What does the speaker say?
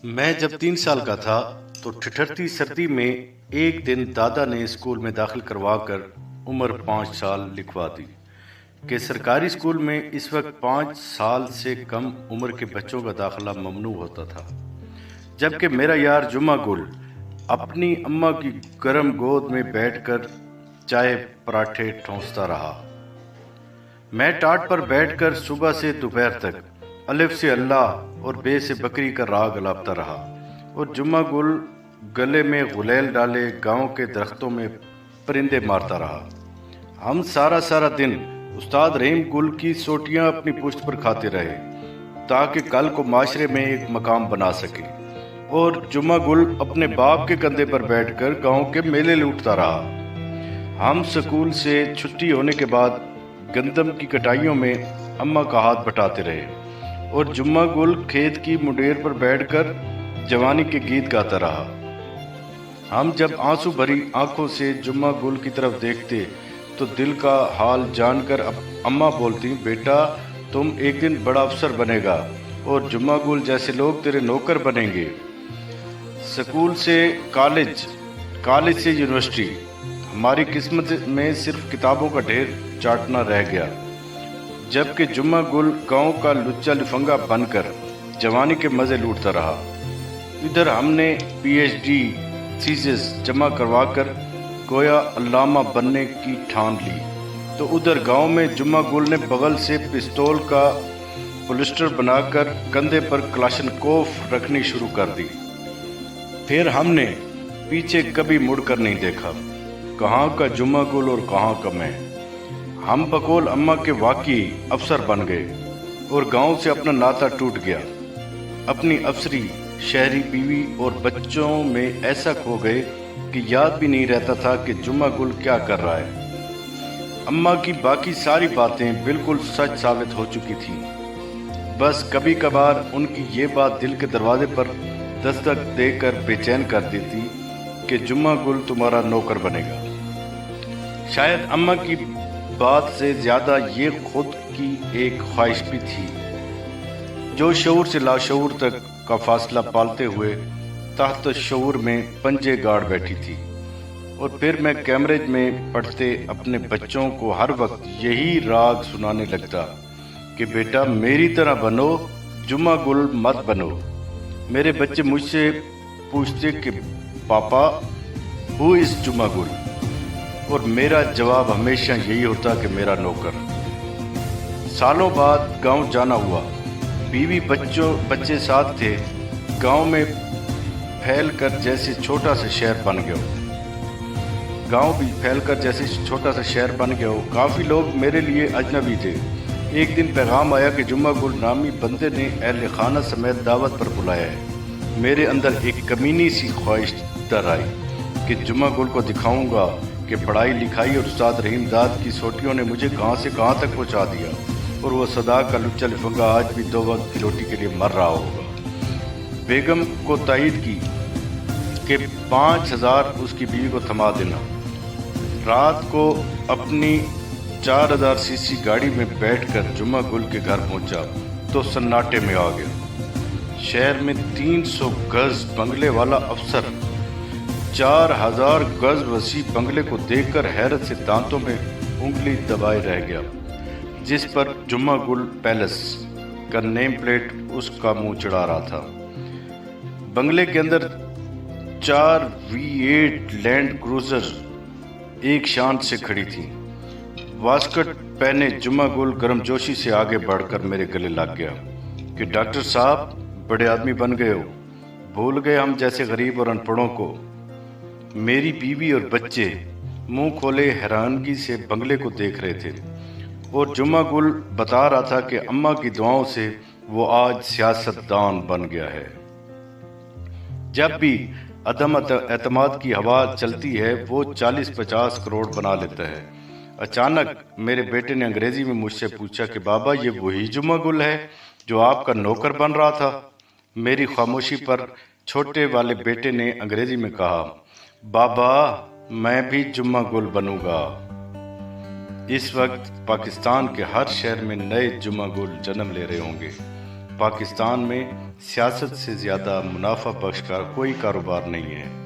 मैं जब 3 साल का था तो ठिठुरती सर्दी में एक दिन दादा ने स्कूल में दाखिल करवाकर उम्र 5 साल लिखवा दी कि सरकारी स्कूल में इस वक्त 5 साल से कम उम्र के बच्चों का दाखिला ममनू होता था। जबकि मेरा यार जुम्मा गुल अपनी अम्मा की गर्म गोद में बैठकर चाय पराठे ठूंसता रहा। मैं टाट पर बैठकर सुबह से दोपहर तक अलिफ से अल्लाह और बे से बकरी का राग अलापता रहा और जुम्मा गुल गले में गुलेल डाले गांव के दरख्तों में परिंदे मारता रहा। हम सारा दिन उस्ताद रहीम गुल की सोटियां अपनी पुश्त पर खाते रहे ताकि कल को माशरे में एक मकाम बना सके, और जुम्मा गुल अपने बाप के कंधे पर बैठकर गांव के मेले लूटता रहा। हम स्कूल से छुट्टी होने के बाद गंदम की कटाइयों में अम्मा का हाथ बटाते रहे और जुम्मा गुल खेत की मुंडेर पर बैठकर जवानी के गीत गाता रहा। हम जब आंसू भरी आंखों से जुम्मा गुल की तरफ देखते तो दिल का हाल जानकर अम्मा बोलती, बेटा तुम एक दिन बड़ा अफसर बनेगा और जुम्मा गुल जैसे लोग तेरे नौकर बनेंगे। स्कूल से कॉलेज, कॉलेज से यूनिवर्सिटी, हमारी किस्मत में सिर्फ किताबों का ढेर चाटना रह गया। जबकि जुम्मा गुल गांव का लुच्चा लिफंगा बनकर जवानी के मज़े लूटता रहा। इधर हमने पीएचडी थीसिस जमा करवाकर गोया अल्लामा बनने की ठान ली, तो उधर गांव में जुम्मा गुल ने बगल से पिस्तौल का पोलिस्टर बनाकर कंधे पर क्लाशनकोफ रखनी शुरू कर दी। फिर हमने पीछे कभी मुड़कर नहीं देखा। कहाँ का जुम्मा गुल और कहाँ का मैं। हम बकौल अम्मा के वाकई अफसर बन गए और गांव से अपना नाता टूट गया। अपनी अफसरी, शहरी बीवी और बच्चों में ऐसा खो गए कि याद भी नहीं रहता था कि जुम्मा गुल क्या कर रहा है। अम्मा की बाकी सारी बातें बिल्कुल सच साबित हो चुकी थी। बस कभी कभार उनकी ये बात दिल के दरवाजे पर दस्तक देकर बेचैन कर देती कि जुम्मा गुल तुम्हारा नौकर बनेगा। शायद अम्मा की बात से ज़्यादा ये खुद की एक ख्वाहिश भी थी, जो शऊर से लाशऊर तक का फासला पालते हुए तहत शऊर में पंजे गाड़ बैठी थी। और फिर मैं कैमरेज में पढ़ते अपने बच्चों को हर वक्त यही राग सुनाने लगता कि बेटा मेरी तरह बनो, जुम्मा गुल मत बनो। मेरे बच्चे मुझसे पूछते कि पापा हु इज़ जुम्मा गुल, और मेरा जवाब हमेशा यही होता कि मेरा नौकर। सालों बाद गांव जाना हुआ। बीवी बच्चे साथ थे। गांव में फैल कर जैसे छोटा सा शहर बन गया हो। गांव भी फैल कर जैसे छोटा सा शहर बन गया हो। काफ़ी लोग मेरे लिए अजनबी थे। एक दिन पैगाम आया कि जुम्मा गुल नामी बंदे ने अहले खाना समेत दावत पर बुलाया है। मेरे अंदर एक कमीनी सी ख्वाहिश डर आई कि जुम्मा गुल को दिखाऊंगा कि पढ़ाई लिखाई और उस्ताद रहीम दाद की सोटियों ने मुझे कहाँ से कहाँ तक पहुँचा दिया, और वह सदा का लुच्चा लिफंगा आज भी 2 वक्त की रोटी के लिए मर रहा होगा। बेगम को तायद की कि 5000 उसकी बीवी को थमा देना। रात को अपनी 4000 सीसी गाड़ी में बैठकर जुम्मा गुल के घर पहुंचा तो सन्नाटे में आ गया। शहर में 300 गज बंगले वाला अफसर 4000 गज वसी बंगले को देखकर हैरत से दांतों में उंगली दबाए रह गया, जिस पर जुम्मा गुल पैलेस का नेम प्लेट उसका मुंह चढ़ा रहा था। बंगले के अंदर 4 V8 लैंड क्रूजर एक शान से खड़ी थी। वास्कट पहने जुम्मा गुल गर्मजोशी से आगे बढ़कर मेरे गले लग गया कि डॉक्टर साहब बड़े आदमी बन गए हो, भूल गए हम जैसे गरीब और अनपढ़ों को। मेरी बीवी और बच्चे मुंह खोले हैरानगी से बंगले को देख रहे थे, और जुम्मा गुल बता रहा था कि अम्मा की दुआओं से वो आज सियासतदान बन गया है। जब भी अदम एतमाद की हवा चलती है वो 40-50 करोड़ बना लेता है। अचानक मेरे बेटे ने अंग्रेजी में मुझसे पूछा कि बाबा ये वही जुम्मा गुल है जो आपका नौकर बन रहा था। मेरी खामोशी पर छोटे वाले बेटे ने अंग्रेजी में कहा, बाबा मैं भी जुम्मा गुल बनूंगा। इस वक्त पाकिस्तान के हर शहर में नए जुम्मा गुल जन्म ले रहे होंगे। پاکستان میں سیاست سے زیادہ منافع بخش کا کوئی کاروبار نہیں ہے۔